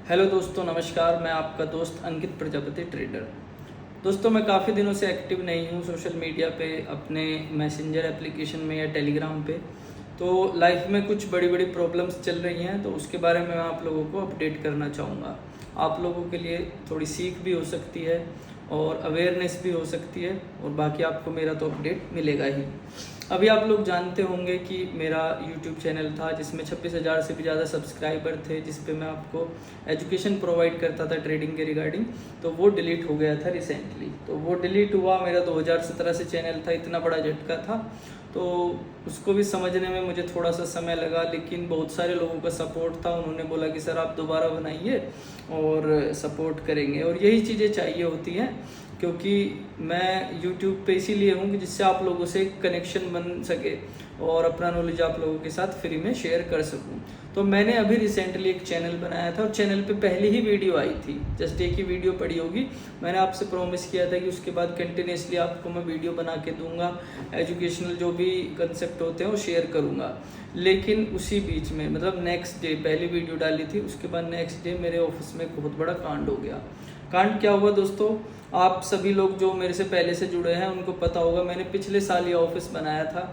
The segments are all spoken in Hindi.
हेलो दोस्तों, नमस्कार। मैं आपका दोस्त अंकित प्रजापति ट्रेडर। दोस्तों, मैं काफ़ी दिनों से एक्टिव नहीं हूँ सोशल मीडिया पे, अपने मैसेंजर एप्लीकेशन में या टेलीग्राम पे। तो लाइफ में कुछ बड़ी बड़ी प्रॉब्लम्स चल रही हैं, तो उसके बारे में मैं आप लोगों को अपडेट करना चाहूँगा। आप लोगों के लिए थोड़ी सीख भी हो सकती है और अवेयरनेस भी हो सकती है, और बाकी आपको मेरा तो अपडेट मिलेगा ही। अभी आप लोग जानते होंगे कि मेरा यूट्यूब चैनल था जिसमें 26,000 से भी ज़्यादा सब्सक्राइबर थे, जिस पे मैं आपको एजुकेशन प्रोवाइड करता था ट्रेडिंग के रिगार्डिंग। तो वो डिलीट हो गया था रिसेंटली। तो वो डिलीट हुआ, मेरा 2017 से चैनल था, इतना बड़ा झटका था। तो उसको भी समझने में मुझे थोड़ा सा समय लगा, लेकिन बहुत सारे लोगों का सपोर्ट था। उन्होंने बोला कि सर आप दोबारा बनाइए और सपोर्ट करेंगे, और यही चीज़ें चाहिए होती हैं, क्योंकि मैं यूट्यूब पे इसीलिए हूँ कि जिससे आप लोगों से कनेक्शन बन सके और अपना नॉलेज आप लोगों के साथ फ्री में शेयर कर सकूँ। तो मैंने अभी रिसेंटली एक चैनल बनाया था, और चैनल पे पहली ही वीडियो आई थी, जस्ट एक ही वीडियो पड़ी होगी। मैंने आपसे प्रॉमिस किया था कि उसके बाद कंटिन्यूसली आपको मैं वीडियो बना के दूंगा, एजुकेशनल जो भी कंसेप्ट होते हैं वो शेयर करूँगा। लेकिन उसी बीच में मतलब नेक्स्ट डे पहली वीडियो डाली थी, उसके बाद नेक्स्ट डे मेरे ऑफिस में एक बहुत बड़ा कांड हो गया। कांड क्या हुआ दोस्तों, आप सभी लोग जो मेरे से पहले से जुड़े हैं उनको पता होगा, मैंने पिछले साल ये ऑफिस बनाया था।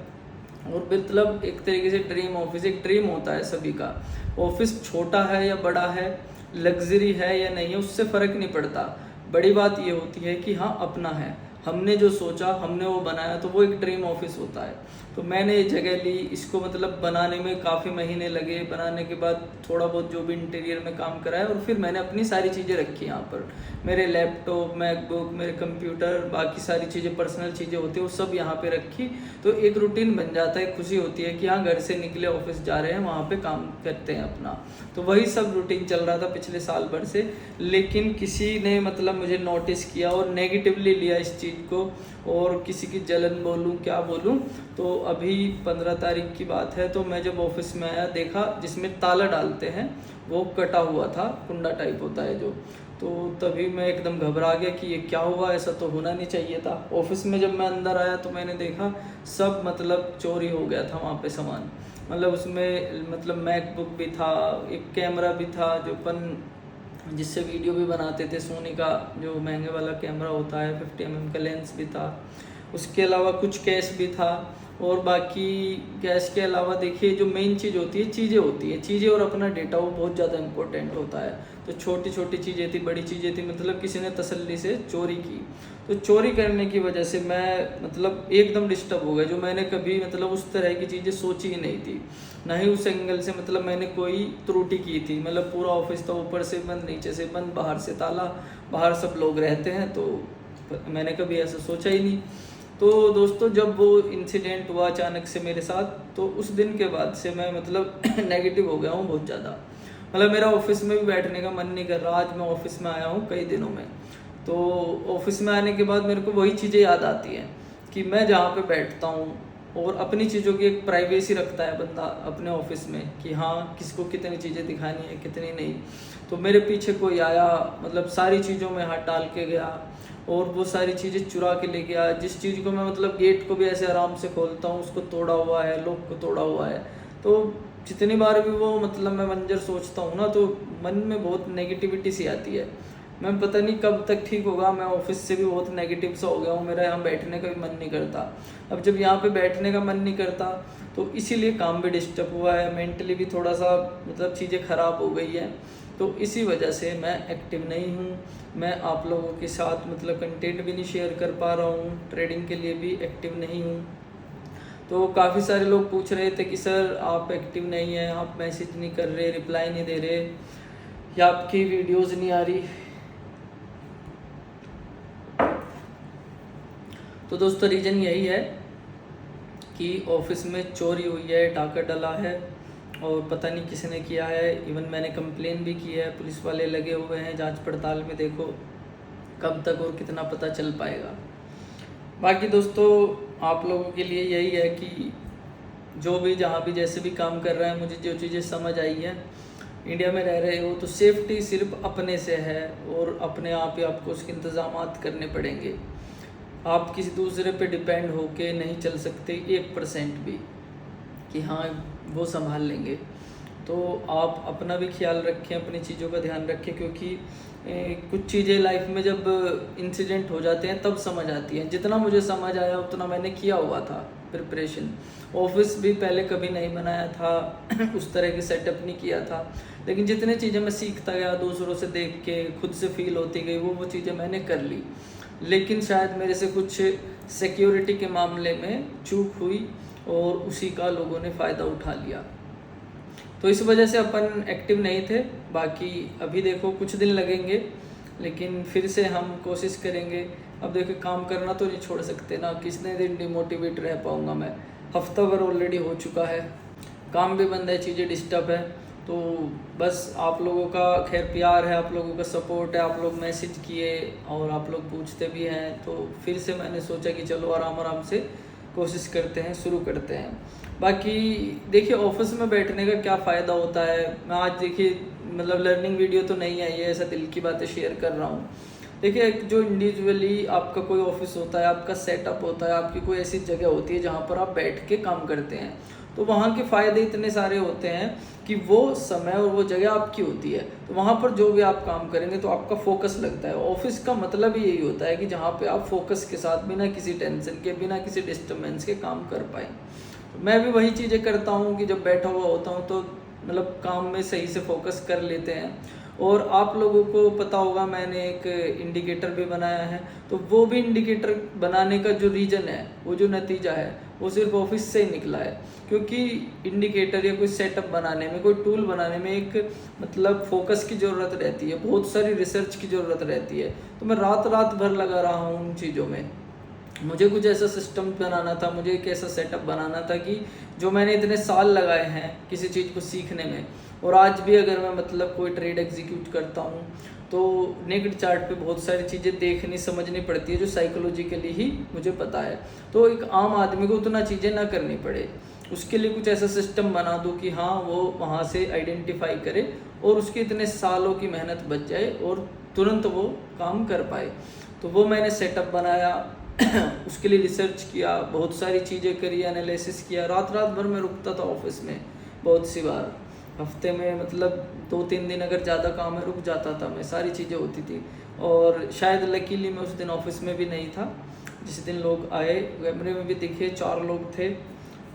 और मतलब एक तरीके से ड्रीम ऑफिस, एक ड्रीम होता है सभी का। ऑफिस छोटा है या बड़ा है, लग्जरी है या नहीं है, उससे फ़र्क नहीं पड़ता। बड़ी बात ये होती है कि हाँ अपना है, हमने जो सोचा हमने वो बनाया, तो वो एक ड्रीम ऑफिस होता है। तो मैंने ये जगह ली, इसको मतलब बनाने में काफ़ी महीने लगे। बनाने के बाद थोड़ा बहुत जो भी इंटीरियर में काम कराया, और फिर मैंने अपनी सारी चीज़ें रखी यहाँ पर। मेरे लैपटॉप, मैकबुक, मेरे कंप्यूटर, बाकी सारी चीज़ें, पर्सनल चीज़ें होती हैं, वो सब यहाँ पे रखी। तो एक रूटीन बन जाता है, खुशी होती है कि हाँ घर से निकले, ऑफिस जा रहे हैं, वहाँ पे काम करते हैं अपना। तो वही सब रूटीन चल रहा था पिछले साल भर से। लेकिन किसी ने मतलब मुझे नोटिस किया और नेगेटिवली लिया इस चीज़ को, और किसी की जलन बोलूँ क्या बोलूँ। तो अभी 15 तारीख की बात है, तो मैं जब ऑफिस में आया, देखा जिसमें ताला डालते हैं वो कटा हुआ था, कुंडा टाइप होता है जो। तो तभी मैं एकदम घबरा गया कि ये क्या हुआ, ऐसा तो होना नहीं चाहिए था। ऑफिस में जब मैं अंदर आया तो मैंने देखा सब मतलब चोरी हो गया था वहाँ पे सामान। मतलब उसमें मतलब मैकबुक भी था, एक कैमरा भी था जो जिससे वीडियो भी बनाते थे, सोनी का जो महंगे वाला कैमरा होता है, 50 mm का लेंस भी था। उसके अलावा कुछ कैश भी था, और बाकी कैश के अलावा देखिए जो मेन चीज़ होती है, चीज़ें होती हैं, चीज़ें और अपना डेटा, वो बहुत ज़्यादा इंपॉर्टेंट होता है। तो छोटी छोटी चीज़ें थी, बड़ी चीज़ें थी, मतलब किसी ने तसल्ली से चोरी की। तो चोरी करने की वजह से मैं मतलब एकदम डिस्टर्ब हो गया, जो मैंने कभी मतलब उस तरह की चीज़ें सोची ही नहीं थी, ना ही उस एंगल से मतलब मैंने कोई त्रुटि की थी। मतलब पूरा ऑफिस था, ऊपर से बंद, नीचे से बंद, बाहर से ताला, बाहर सब लोग रहते हैं, तो मैंने कभी ऐसा सोचा ही नहीं। तो दोस्तों, जब वो इंसिडेंट हुआ अचानक से मेरे साथ, तो उस दिन के बाद से मैं मतलब नेगेटिव हो गया हूँ बहुत ज़्यादा। मतलब मेरा ऑफिस में भी बैठने का मन नहीं कर रहा। आज मैं ऑफिस में आया हूँ कई दिनों में, तो ऑफिस में आने के बाद मेरे को वही चीज़ें याद आती हैं कि मैं जहाँ पे बैठता हूँ, और अपनी चीज़ों की एक प्राइवेसी रखता है बंदा अपने ऑफिस में, कि हाँ किसको कितनी चीज़ें दिखानी है कितनी नहीं। तो मेरे पीछे कोई आया, मतलब सारी चीज़ों में हाथ डाल के गया, और वो सारी चीज़ें चुरा के ले गया। जिस चीज़ को मैं मतलब गेट को भी ऐसे आराम से खोलता हूँ, उसको तोड़ा हुआ है, लॉक को तोड़ा हुआ है। तो जितनी बार भी वो मतलब मैं मंजर सोचता हूँ ना, तो मन में बहुत नेगेटिविटी सी आती है। मैं पता नहीं कब तक ठीक होगा। मैं ऑफिस से भी बहुत नेगेटिव सा हो गया हूँ, मेरा यहाँ बैठने का भी मन नहीं करता। अब जब यहाँ पे बैठने का मन नहीं करता, तो इसीलिए काम भी डिस्टर्ब हुआ है, मेंटली भी थोड़ा सा मतलब चीज़ें ख़राब हो गई हैं। तो इसी वजह से मैं एक्टिव नहीं हूँ। मैं आप लोगों के साथ मतलब कंटेंट भी नहीं शेयर कर पा रहा हूँ, ट्रेडिंग के लिए भी एक्टिव नहीं हूँ। तो काफ़ी सारे लोग पूछ रहे थे कि सर आप एक्टिव नहीं हैं, आप मैसेज नहीं कर रहे, रिप्लाई नहीं दे रहे, या आपकी वीडियोज़ नहीं आ रही। तो दोस्तों, रीज़न यही है कि ऑफिस में चोरी हुई है, डाका डला है, और पता नहीं किसने किया है। इवन मैंने कंप्लेन भी की है, पुलिस वाले लगे हुए हैं जांच पड़ताल में। देखो कब तक और कितना पता चल पाएगा। बाकी दोस्तों, आप लोगों के लिए यही है कि जो भी जहाँ भी जैसे भी काम कर रहे हैं, मुझे जो चीज़ें समझ आई है, इंडिया में रह रहे हो तो सेफ्टी सिर्फ अपने से है, और अपने आप ही आपको उसके इंतज़ाम करने पड़ेंगे। आप किसी दूसरे पे डिपेंड होके नहीं चल सकते 1% भी, कि हाँ वो संभाल लेंगे। तो आप अपना भी ख्याल रखें, अपनी चीज़ों का ध्यान रखें, क्योंकि कुछ चीज़ें लाइफ में जब इंसिडेंट हो जाते हैं तब समझ आती हैं। जितना मुझे समझ आया उतना मैंने किया हुआ था प्रिपरेशन। ऑफिस भी पहले कभी नहीं बनाया था उस तरह की सेटअप नहीं किया था, लेकिन जितने चीज़ें मैं सीखता गया, दूसरों से देख के खुद से फील होती गई, वो चीज़ें मैंने कर ली। लेकिन शायद मेरे से कुछ सिक्योरिटी के मामले में चूक हुई और उसी का लोगों ने फ़ायदा उठा लिया, तो इस वजह से अपन एक्टिव नहीं थे। बाकी अभी देखो कुछ दिन लगेंगे, लेकिन फिर से हम कोशिश करेंगे। अब देखो काम करना तो नहीं छोड़ सकते ना, कितने दिन डिमोटिवेट रह पाऊँगा मैं। हफ्ता भर ऑलरेडी हो चुका है, काम भी बंद है, चीज़ें डिस्टर्ब है। तो बस आप लोगों का खैर प्यार है, आप लोगों का सपोर्ट है, आप लोग मैसेज किए और आप लोग पूछते भी हैं, तो फिर से मैंने सोचा कि चलो आराम आराम से कोशिश करते हैं, शुरू करते हैं। बाकी देखिए ऑफिस में बैठने का क्या फ़ायदा होता है। मैं आज देखिए मतलब लर्निंग वीडियो तो नहीं आई है, ऐसा दिल की बातें शेयर कर रहा हूँ। देखिए एक जो इंडिविजुअली आपका कोई ऑफिस होता है, आपका सेटअप होता है, आपकी कोई ऐसी जगह होती है जहाँ पर आप बैठ के काम करते हैं, तो वहाँ के फ़ायदे इतने सारे होते हैं कि वो समय और वो जगह आपकी होती है, तो वहाँ पर जो भी आप काम करेंगे तो आपका फोकस लगता है। ऑफिस का मतलब ही यही होता है कि जहाँ पे आप फोकस के साथ बिना किसी टेंशन के, बिना किसी डिस्टर्बेंस के काम कर पाएँ। तो मैं भी वही चीज़ें करता हूँ कि जब बैठा हुआ होता हूँ तो मतलब काम में सही से फोकस कर लेते हैं। और आप लोगों को पता होगा मैंने एक इंडिकेटर भी बनाया है, तो वो भी इंडिकेटर बनाने का जो रीज़न है, वो जो नतीजा है, वो सिर्फ ऑफिस से ही निकला है। क्योंकि इंडिकेटर या कोई सेटअप बनाने में, कोई टूल बनाने में एक मतलब फोकस की ज़रूरत रहती है, बहुत सारी रिसर्च की ज़रूरत रहती है। तो मैं रात रात भर लगा रहा हूँ उन चीज़ों में। मुझे कुछ ऐसा सिस्टम बनाना था, मुझे एक ऐसा सेटअप बनाना था कि जो मैंने इतने साल लगाए हैं किसी चीज़ को सीखने में, और आज भी अगर मैं मतलब कोई ट्रेड एग्जीक्यूट करता हूँ तो नेकेड चार्ट पे बहुत सारी चीज़ें देखनी समझनी पड़ती है जो साइकोलॉजिकली ही मुझे पता है। तो एक आम आदमी को उतना चीज़ें ना करनी पड़े, उसके लिए कुछ ऐसा सिस्टम बना दूँ कि हाँ वो वहाँ से आइडेंटिफाई करे और उसके इतने सालों की मेहनत बच जाए और तुरंत वो काम कर पाए। तो वो मैंने सेटअप बनाया उसके लिए रिसर्च किया, बहुत सारी चीज़ें करी, एनालिसिस किया। रात रात भर मैं रुकता था ऑफिस में बहुत सी बार, हफ्ते में मतलब 2-3 दिन अगर ज़्यादा काम है रुक जाता था मैं, सारी चीज़ें होती थी। और शायद लकीली मैं उस दिन ऑफिस में भी नहीं था, जिस दिन लोग आए कैमरे में भी दिखे 4 लोग थे।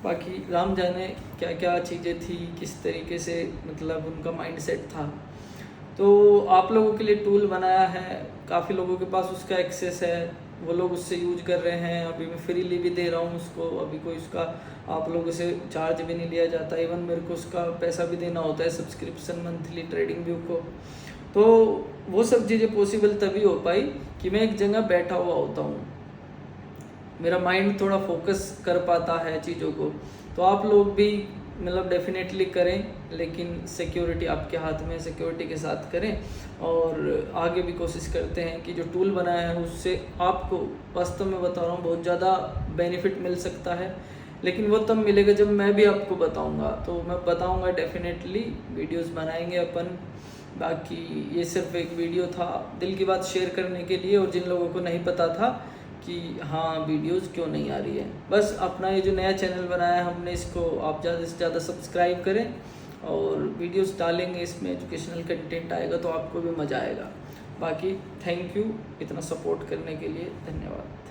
बाकी राम जाने क्या क्या चीज़ें थी, किस तरीके से मतलब उनका माइंडसेट था। तो आप लोगों के लिए टूल बनाया है, काफ़ी लोगों के पास उसका एक्सेस है, वो लोग उससे यूज कर रहे हैं। अभी मैं फ्रीली भी दे रहा हूँ उसको, अभी कोई उसका आप लोगों से चार्ज भी नहीं लिया जाता। इवन मेरे को उसका पैसा भी देना होता है, सब्सक्रिप्शन मंथली ट्रेडिंग व्यू को। तो वो सब चीज़ें पॉसिबल तभी हो पाई कि मैं एक जगह बैठा हुआ होता हूँ, मेरा माइंड थोड़ा फोकस कर पाता है चीज़ों को। तो आप लोग भी मतलब डेफिनेटली करें, लेकिन सिक्योरिटी आपके हाथ में, सिक्योरिटी के साथ करें। और आगे भी कोशिश करते हैं कि जो टूल बनाया है उससे आपको वास्तव में बता रहा हूँ बहुत ज़्यादा बेनिफिट मिल सकता है, लेकिन वो तब मिलेगा जब मैं भी आपको बताऊँगा। तो मैं बताऊँगा डेफिनेटली, वीडियोस बनाएंगे अपन। बाकी ये सिर्फ एक वीडियो था दिल की बात शेयर करने के लिए, और जिन लोगों को नहीं पता था कि हाँ वीडियोस क्यों नहीं आ रही है, बस अपना ये जो नया चैनल बनाया है हमने, इसको आप ज़्यादा से ज़्यादा सब्सक्राइब करें और वीडियोस डालेंगे, इसमें एजुकेशनल कंटेंट आएगा तो आपको भी मज़ा आएगा। बाकी थैंक यू इतना सपोर्ट करने के लिए, धन्यवाद।